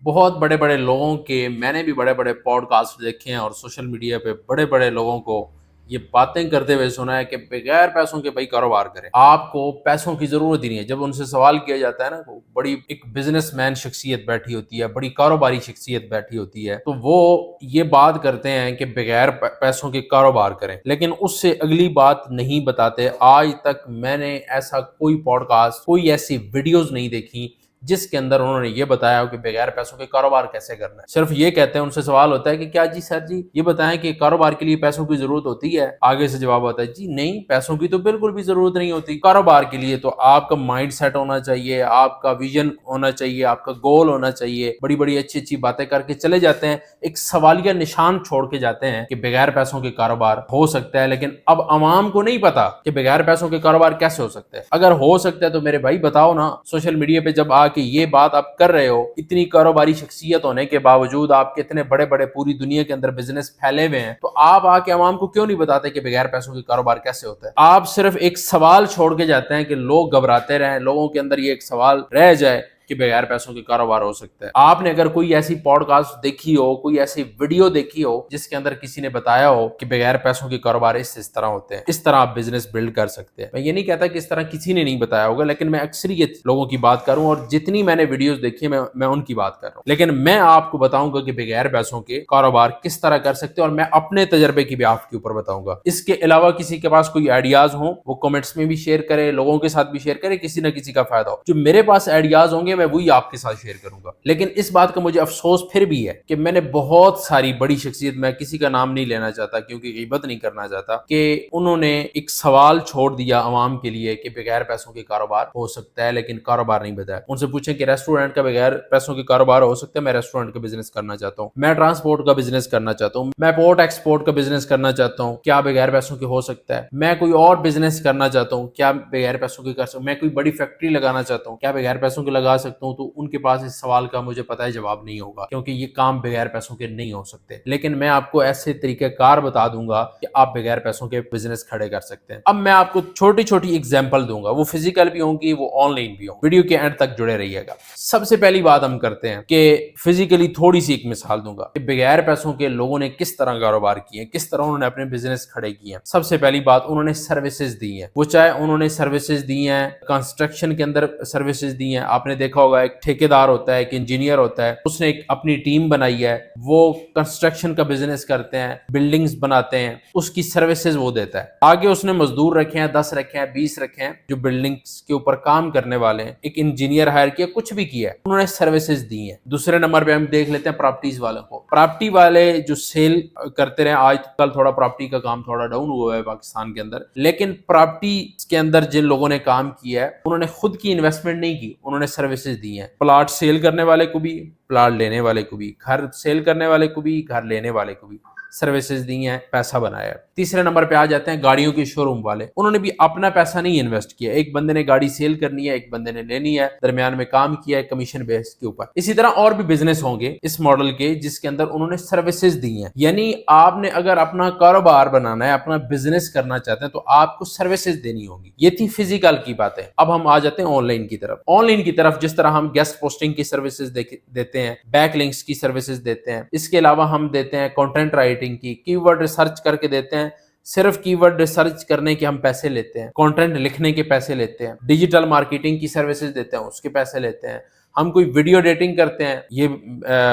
بہت بڑے بڑے لوگوں کے میں نے بھی بڑے بڑے پوڈ کاسٹ دیکھے ہیں اور سوشل میڈیا پہ بڑے بڑے لوگوں کو یہ باتیں کرتے ہوئے سنا ہے کہ بغیر پیسوں کے بھائی کاروبار کریں، آپ کو پیسوں کی ضرورت ہی نہیں ہے۔ جب ان سے سوال کیا جاتا ہے نا، وہ بڑی ایک بزنس مین شخصیت بیٹھی ہوتی ہے، بڑی کاروباری شخصیت بیٹھی ہوتی ہے، تو وہ یہ بات کرتے ہیں کہ بغیر پیسوں کے کاروبار کریں، لیکن اس سے اگلی بات نہیں بتاتے۔ آج تک میں نے ایسا کوئی پوڈ کاسٹ، کوئی ایسی ویڈیوز نہیں دیکھی جس کے اندر انہوں نے یہ بتایا ہو کہ بغیر پیسوں کے کاروبار کیسے کرنا ہے۔ صرف یہ کہتے ہیں، ان سے سوال ہوتا ہے کہ کیا جی سر جی یہ بتائیں کہ کاروبار کے لیے پیسوں کی ضرورت ہوتی ہے؟ آگے سے جواب ہوتا ہے جی نہیں، پیسوں کی تو بالکل بھی ضرورت نہیں ہوتی۔ کاروبار کے لیے تو آپ کا مائنڈ سیٹ ہونا چاہیے، آپ کا ویژن ہونا چاہیے، آپ کا گول ہونا چاہیے۔ بڑی بڑی اچھی اچھی باتیں کر کے چلے جاتے ہیں، ایک سوالیہ نشان چھوڑ کے جاتے ہیں کہ بغیر پیسوں کے کاروبار ہو سکتا ہے، لیکن اب عوام کو نہیں پتا کہ بغیر پیسوں کے کاروبار کیسے ہو سکتا ہے۔ اگر ہو سکتا ہے تو میرے بھائی بتاؤ نا، سوشل میڈیا پہ جب کہ یہ بات آپ کر رہے ہو، اتنی کاروباری شخصیت ہونے کے باوجود، آپ کے اتنے بڑے بڑے پوری دنیا کے اندر بزنس پھیلے ہوئے ہیں، تو آپ کے عوام کو کیوں نہیں بتاتے کہ بغیر پیسوں کے کاروبار کیسے ہوتا ہے؟ آپ صرف ایک سوال چھوڑ کے جاتے ہیں کہ لوگ گھبراتے رہیں، لوگوں کے اندر یہ ایک سوال رہ جائے کہ بغیر پیسوں کے کاروبار ہو سکتا ہے۔ آپ نے اگر کوئی ایسی پوڈ کاسٹ دیکھی ہو، کوئی ایسی ویڈیو دیکھی ہو جس کے اندر کسی نے بتایا ہو کہ بغیر پیسوں کے کاروبار اس طرح ہوتے ہیں، اس طرح آپ بزنس بلڈ کر سکتے ہیں۔ میں یہ نہیں کہتا کہ اس طرح کسی نے نہیں بتایا ہوگا، لیکن میں اکثریت لوگوں کی بات کروں، اور جتنی میں نے ویڈیوز دیکھی ہیں میں ان کی بات کر رہا ہوں، لیکن میں آپ کو بتاؤں گا کہ بغیر پیسوں کے کاروبار کس طرح کر سکتے ہیں، اور میں اپنے تجربے کی بھی آپ کے اوپر بتاؤں گا۔ اس کے علاوہ کسی کے پاس کوئی آئیڈیاز ہوں وہ کمنٹس میں بھی شیئر کرے، لوگوں کے ساتھ بھی شیئر کرے، کسی نہ کسی کا فائدہ ہو۔ جو میرے پاس آئیڈیاز ہوں گے میں وہی آپ کے ساتھ شیئر کروں گا۔ لیکن اس بات کا مجھے افسوس پھر بھی ہے کہ میں نے بہت ساری بڑی شخصیت، میں کسی کا نام نہیں لینا چاہتا کیونکہ غیبت نہیں کرنا چاہتا، کہ انہوں نے ایک سوال چھوڑ دیا عوام کے لیے کہ بغیر پیسوں کے کاروبار ہو سکتا ہے، لیکن کاروبار نہیں بتایا۔ ان سے پوچھیں کہ ریسٹورینٹ کا بغیر پیسوں کے کاروبار ہو سکتا ہے؟ میں ریسٹورینٹ کا بزنس کرنا چاہتا ہوں، میں ٹرانسپورٹ کا بزنس کرنا چاہتا ہوں، میں پورٹ ایکسپورٹ کا بزنس کرنا چاہتا ہوں، کیا بغیر پیسوں کے ہو سکتا ہے؟ میں کوئی اور بزنس کرنا چاہتا ہوں، کیا بغیر پیسوں کے کر سکتا ہوں؟ میں کوئی بڑی فیکٹری لگانا چاہتا ہوں، کیا بغیر پیسوں کے لگا سکتا ہوں؟ تو ان کے پاس اس سوال کا مجھے پتہ ہے جواب نہیں ہوگا، کیونکہ یہ کام بغیر پیسوں کے نہیں ہو سکتے۔ لیکن میں آپ کو ایسے طریقہ کار بتا دوں گا کہ آپ بغیر پیسوں کے بزنس کھڑے کر سکتے ہیں۔ اب میں آپ کو چھوٹی چھوٹی اگزامپل دوں گا، وہ فزیکل بھی ہوں گی، وہ آن لائن بھی ہوں۔ ویڈیو کے اینڈ تک جڑے رہیے گا۔ سب سے پہلی بات ہم کرتے ہیں کہ فزیکلی تھوڑی سی ایک مثال دوں گا کہ بغیر پیسوں کے لوگوں نے کس طرح کاروبار کیے ہیں، کس طرح انہوں نے اپنے بزنس کھڑے کیے ہیں۔ سب سے پہلی بات، انہوں نے سروسز دی ہیں، وہ چاہے انہوں نے سروسز دی ہیں کنسٹرکشن کے اندر، سروسز دی ہیں۔ آپ نے دیکھا ہوگا ایک ٹھیکیدار ہوتا ہے، ایک انجینئر ہوتا ہے، اس نے ایک اپنی ٹیم بنائی ہے، وہ کنسٹرکشن کا بزنس کرتے ہیں، بلڈنگز بناتے ہیں، اس کی سروسز وہ دیتا ہے۔ آگے اس نے مزدور رکھے ہیں، 10 رکھے ہیں، 20 رکھے ہیں جو بلڈنگز کے اوپر کام کرنے والے ہیں، ایک انجینئر ہائر کیا، کچھ بھی کیا ہے، انہوں نے سروسز دی ہیں۔ دوسرے نمبر پہ ہم دیکھ لیتے ہیں پراپرٹیز والوں کو۔ پراپرٹی والے جو سیل کرتے رہے، آج کل تھوڑا پراپرٹی کا کام تھوڑا ڈاؤن ہوا ہے پاکستان کے اندر، لیکن پراپرٹی کے اندر جن لوگوں نے کام کیا ہے انہوں نے خود کی انویسٹمنٹ نہیں کی، انہوں نے سروسز دی ہیں۔ پلاٹ سیل کرنے والے کو بھی، پلاٹ لینے والے کو بھی، گھر سیل کرنے والے کو بھی، گھر لینے والے کو بھی سروسز دی ہیں، پیسہ بنایا ہے۔ تیسرے نمبر پہ آ جاتے ہیں گاڑیوں کے شو روم والے، انہوں نے بھی اپنا پیسہ نہیں انویسٹ کیا، ایک بندے نے گاڑی سیل کرنی ہے، ایک بندے نے لینی ہے، درمیان میں کام کیا ہے کمیشن بیس کے اوپر۔ اسی طرح اور بھی بزنس ہوں گے اس ماڈل کے جس کے اندر انہوں نے سروسز دی ہیں، یعنی آپ نے اگر اپنا کاروبار بنانا ہے، اپنا بزنس کرنا چاہتے ہیں تو آپ کو سروسز دینی ہوگی۔ یہ تھی فزیکل کی باتیں۔ اب ہم آ جاتے ہیں آن لائن کی طرف۔ آن لائن کی طرف جس طرح ہم گیسٹ پوسٹنگ کی سروسز دیتے ہیں، بیک لنکس کی سروسز دیتے ہیں، اس کے علاوہ ہم دیتے ہیں کنٹینٹ رائٹنگ کی، کی ورڈ ریسرچ کر کے دیتے ہیں، صرف کی ورڈ ریسرچ کرنے کے ہم پیسے لیتے ہیں، کنٹینٹ لکھنے کے پیسے لیتے ہیں، ڈیجیٹل مارکیٹنگ کی سروسز دیتے ہیں، اس کے پیسے لیتے ہیں، ہم کوئی ویڈیو ایڈیٹنگ کرتے ہیں، یہ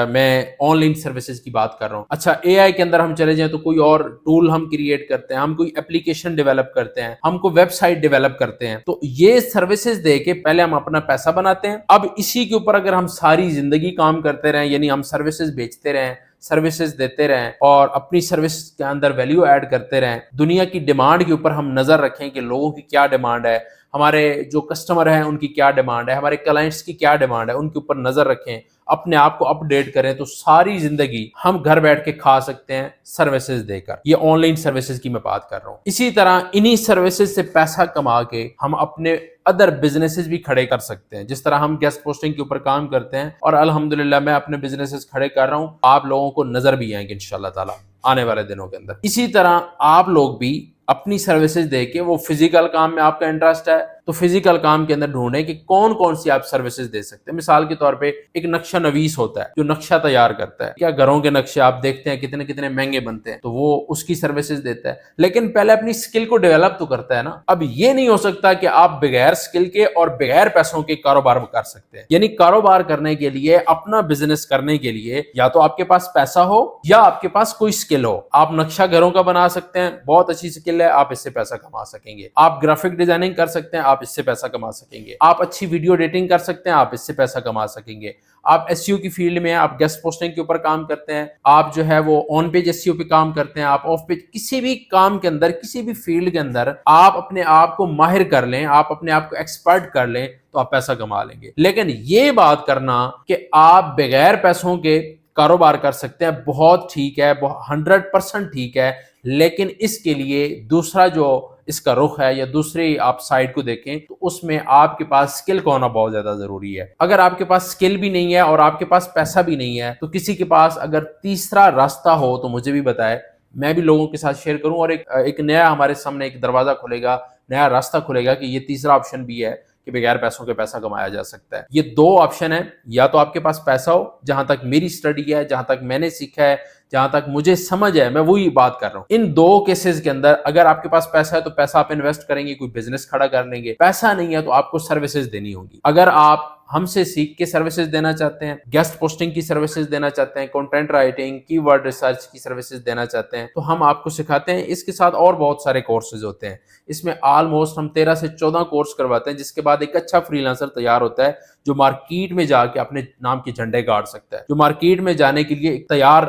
میں آن لائن سروسز کی بات کر رہا ہوں۔ اچھا اے آئی کے اندر ہم چلے جائیں تو کوئی اور ٹول ہم کریٹ کرتے ہیں، ہم کوئی اپلیکیشن ڈیولپ کرتے ہیں، ہم کو ویب سائٹ ڈیولپ کرتے ہیں، تو یہ سروسز دے کے پہلے ہم اپنا پیسہ بناتے ہیں۔ اب اسی کے اوپر اگر ہم ساری زندگی کام کرتے رہیں، یعنی ہم سروسز بیچتے رہیں، سروسز دیتے رہیں اور اپنی سروس کے اندر ویلیو ایڈ کرتے رہیں، دنیا کی ڈیمانڈ کے اوپر ہم نظر رکھیں کہ لوگوں کی کیا ڈیمانڈ ہے، ہمارے جو کسٹمر ہیں ان کی کیا ڈیمانڈ ہے، ہمارے کلائنٹس کی کیا ڈیمانڈ ہے، ان کے اوپر نظر رکھیں، اپنے آپ کو اپ ڈیٹ کریں، تو ساری زندگی ہم گھر بیٹھ کے کھا سکتے ہیں سروسز دے کر۔ یہ آن لائن سروسز کی میں بات کر رہا ہوں۔ اسی طرح انہی سروسز سے پیسہ کما کے ہم اپنے ادر بزنسز بھی کھڑے کر سکتے ہیں، جس طرح ہم گیسٹ پوسٹنگ کے اوپر کام کرتے ہیں اور الحمدللہ میں اپنے بزنسز کھڑے کر رہا ہوں، آپ لوگوں کو نظر بھی آئیں گے انشاءاللہ تعالی آنے والے دنوں کے اندر۔ اسی طرح آپ لوگ بھی اپنی سروسز دے کے، وہ فزیکل کام میں آپ کا انٹرسٹ ہے تو فزیکل کام کے اندر ڈھونڈیں کہ کون کون سی آپ سروسز دے سکتے ہیں. مثال کے طور پہ ایک نقشہ نویس ہوتا ہے جو نقشہ تیار کرتا ہے. کیا گھروں کے نقشے آپ دیکھتے ہیں کتنے کتنے مہنگے بنتے ہیں, تو وہ اس کی سروسز دیتا ہے, لیکن پہلے اپنی اسکل کو ڈیولپ تو کرتا ہے نا. اب یہ نہیں ہو سکتا کہ آپ بغیر اسکل کے اور بغیر پیسوں کے کاروبار کر سکتے ہیں. یعنی کاروبار کرنے کے لیے, اپنا بزنس کرنے کے لیے, یا تو آپ کے پاس پیسہ ہو یا آپ کے پاس کوئی اسکل ہو. آپ نقشہ گھروں کا بنا سکتے ہیں, بہت اچھی اسکل ہے, آپ اس سے پیسہ کما سکیں گے. آپ گرافک ڈیزائننگ کر سکتے ہیں, آپ اس سے پیسہ کما سکیں گے. آپ اچھی ویڈیو ایڈیٹنگ کر سکتے ہیں, آپ اس سے پیسہ کما سکیں گے. آپ ایس سی او کی فیلڈ میں ہیں, آپ گیسٹ پوسٹنگ کے اوپر کام کرتے ہیں, آپ جو ہے وہ آن پیج ایس سی او پہ کام کرتے ہیں, آپ آف پیج, کسی بھی کام کے اندر, کسی بھی فیلڈ کے اندر آپ اپنے آپ کو ماہر کر لیں, آپ اپنے آپ کو ایکسپرٹ کر لیں, تو آپ پیسہ کما لیں گے. لیکن یہ بات کرنا کہ آپ بغیر پیسوں کے کاروبار کر سکتے ہیں, بہت ٹھیک ہے, 100% ٹھیک ہے, لیکن اس کے لیے دوسرا جو اس کا رخ ہے, یا دوسری آپ سائڈ کو دیکھیں تو اس میں آپ کے پاس سکل کا ہونا بہت زیادہ ضروری ہے. اگر آپ کے پاس سکل بھی نہیں ہے اور آپ کے پاس پیسہ بھی نہیں ہے, تو کسی کے پاس اگر تیسرا راستہ ہو تو مجھے بھی بتائے, میں بھی لوگوں کے ساتھ شیئر کروں, اور ایک نیا ہمارے سامنے ایک دروازہ کھلے گا, نیا راستہ کھلے گا کہ یہ تیسرا آپشن بھی ہے کہ بغیر پیسوں کے پیسہ کمایا جا سکتا ہے. یہ دو آپشن ہیں, یا تو آپ کے پاس پیسہ ہو, جہاں تک میری اسٹڈی ہے, جہاں تک میں نے سیکھا ہے, جہاں تک مجھے سمجھ ہے, میں وہی بات کر رہا ہوں. ان دو کیسز کے اندر اگر آپ کے پاس پیسہ ہے تو پیسہ آپ انویسٹ کریں گے, کوئی بزنس کھڑا کر لیں گے. پیسہ نہیں ہے تو آپ کو سروسز دینی ہوگی. اگر آپ ہم سے سیکھ کے سروسز دینا چاہتے ہیں, گیسٹ پوسٹنگ کی سروسز دینا چاہتے ہیں, کنٹینٹ رائٹنگ, کی ورڈ ریسرچ کی سروسز دینا چاہتے ہیں, تو ہم آپ کو سکھاتے ہیں. اس کے ساتھ اور بہت سارے کورسز ہوتے ہیں. اس میں آلموسٹ ہم 13 سے 14 کورس کرواتے ہیں, جس کے بعد ایک اچھا فری لانسر تیار ہوتا ہے جو مارکیٹ میں جا کے اپنے نام کے جھنڈے گاڑ سکتا ہے, جو مارکیٹ میں جانے کے لیے ایک تیار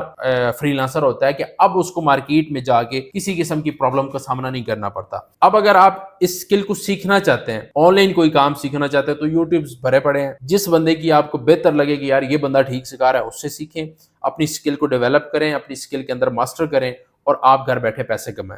فری لانسر ہوتا ہے کہ اب اس کو مارکیٹ میں جا کے کسی قسم کی پرابلم کا سامنا نہیں کرنا پڑتا. اب اگر آپ اس سکل کو سیکھنا چاہتے ہیں, آن لائن کوئی کام سیکھنا چاہتے ہیں, تو یوٹیوب بھرے پڑے ہیں. جس بندے کی آپ کو بہتر لگے کہ یار یہ بندہ ٹھیک سکھا رہا ہے, اس سے سیکھیں, اپنی سکل کو ڈیولپ کریں, اپنی سکل کے اندر ماسٹر کریں, اور آپ گھر بیٹھے پیسے کمائیں.